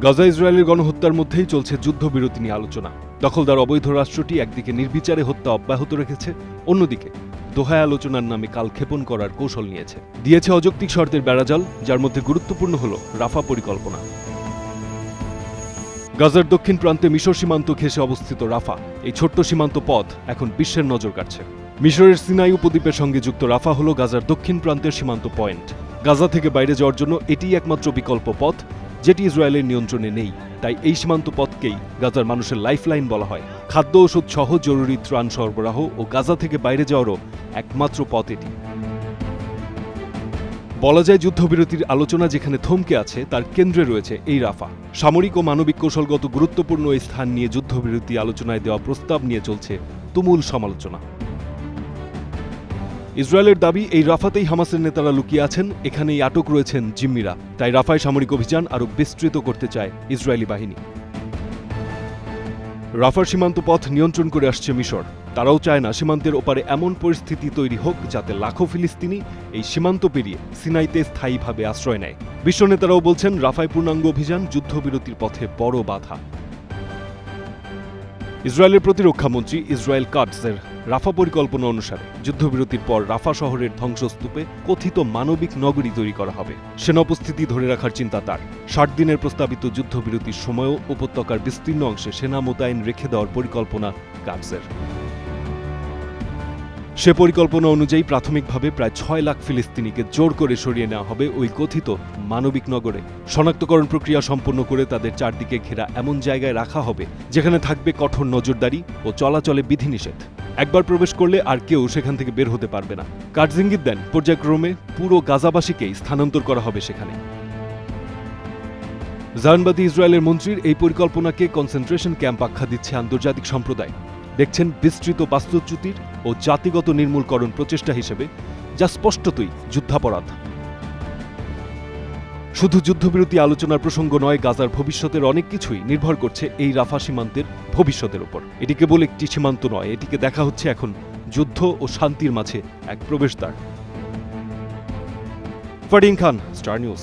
গাজা ইসরায়েলের গণহত্যার মধ্যেই চলছে যুদ্ধবিরতি নিয়ে আলোচনা। দখলদার অবৈধ রাষ্ট্রটি একদিকে নির্বিচারে হত্যা অব্যাহত রেখেছে, অন্যদিকে দোহায় আলোচনার নামে কালক্ষেপণ করার কৌশল নিয়েছে। দিয়েছে অযৌক্তিক শর্তের বেড়াজাল, যার মধ্যে গুরুত্বপূর্ণ হল রাফা পরিকল্পনা। গাজার দক্ষিণ প্রান্তে মিশর সীমান্ত ঘেঁষে অবস্থিত রাফা, এই ছোট্ট সীমান্ত পথ এখন বিশ্বের নজর কাড়ছে। মিশরের সিনাই উপদ্বীপের সঙ্গে যুক্ত রাফা হল গাজার দক্ষিণ প্রান্তের সীমান্ত পয়েন্ট। গাজা থেকে বাইরে যাওয়ার জন্য এটিই একমাত্র বিকল্প পথ, যেটি ইসরায়েলের নিয়ন্ত্রণে নেই। তাই এই সীমান্ত পথকেই গাজার মানুষের লাইফলাইন বলা হয়। খাদ্য ওষুধ সহ জরুরি ত্রাণ সরবরাহ ও গাজা থেকে বাইরে যাওয়ারও একমাত্র পথ এটি। বলা যায় যুদ্ধবিরতির আলোচনা যেখানে থমকে আছে তার কেন্দ্রে রয়েছে এই রাফা। সামরিক ও মানবিক কৌশলগত গুরুত্বপূর্ণ এই স্থান নিয়ে যুদ্ধবিরতি আলোচনায় দেওয়া প্রস্তাব নিয়ে চলছে তুমুল সমালোচনা। ইসরায়েলের দাবি, এই রাফাতেই হামাসের নেতারা লুকিয়ে আছেন, এখানেই আটক রয়েছেন জিম্মিরা। তাই রাফায় সামরিক অভিযান আরও বিস্তৃত করতে চায় ইসরায়েলি বাহিনী। রাফার সীমান্ত পথ নিয়ন্ত্রণ করে আসছে মিশর। তারাও চায় না সীমান্তের ওপারে এমন পরিস্থিতি তৈরি হোক যাতে লাখো ফিলিস্তিনি এই সীমান্ত পেরিয়ে সিনাইতে স্থায়ীভাবে আশ্রয় নেয়। বিশ্ব নেতারাও বলছেন রাফায় পূর্ণাঙ্গ অভিযান যুদ্ধবিরতির পথে বড় বাধা। ইসরায়েলের প্রতিরক্ষামন্ত্রী ইসরায়েল কাটজের রাফা পরিকল্পনা অনুসারে যুদ্ধবিরতির পর রাফা শহরের ধ্বংসস্তূপে কথিত মানবিক নগরী তৈরি করা হবে। সেনা উপস্থিতি ধরে রাখার চিন্তা তার। ৬০ দিনের প্রস্তাবিত যুদ্ধবিরতির সময়ও উপত্যকার বিস্তীর্ণ অংশে সেনা মোতায়েন রেখে দেওয়ার পরিকল্পনা কাটজের। সে পরিকল্পনা অনুযায়ী প্রাথমিকভাবে প্রায় ৬ লাখ ফিলিস্তিনিকে জোর করে সরিয়ে নেওয়া হবে ওই কথিত মানবিক নগরে। শনাক্তকরণ প্রক্রিয়া সম্পন্ন করে তাদের চারদিকে ঘেরা এমন জায়গায় রাখা হবে যেখানে থাকবে কঠোর নজরদারি ও চলাচলে বিধিনিষেধ। একবার প্রবেশ করলে আর কেউ সেখান থেকে বের হতে পারবে না। কাটজ ইঙ্গিত দেন পর্যায়ক্রমে পুরো গাজাবাসীকেই স্থানান্তর করা হবে সেখানে। জায়নবাদী ইসরায়েলের মন্ত্রীর এই পরিকল্পনাকে কনসেন্ট্রেশন ক্যাম্প আখ্যা দিচ্ছে আন্তর্জাতিক সম্প্রদায়। দেখছেন বিস্তৃত বাস্তুচ্যুতির ও জাতিগত নির্মূলকরণ প্রচেষ্টা হিসেবে, যা স্পষ্টতই যুদ্ধাপরাধ। শুধু যুদ্ধবিরতি আলোচনার প্রসঙ্গ নয়, গাজার ভবিষ্যতের অনেক কিছুই নির্ভর করছে এই রাফা সীমান্তের ভবিষ্যতের উপর। এটি কেবল একটি সীমান্ত নয়, এটিকে দেখা হচ্ছে এখন যুদ্ধ ও শান্তির মাঝে এক প্রবেশদ্বার। ফারদিন খান, স্টার নিউজ।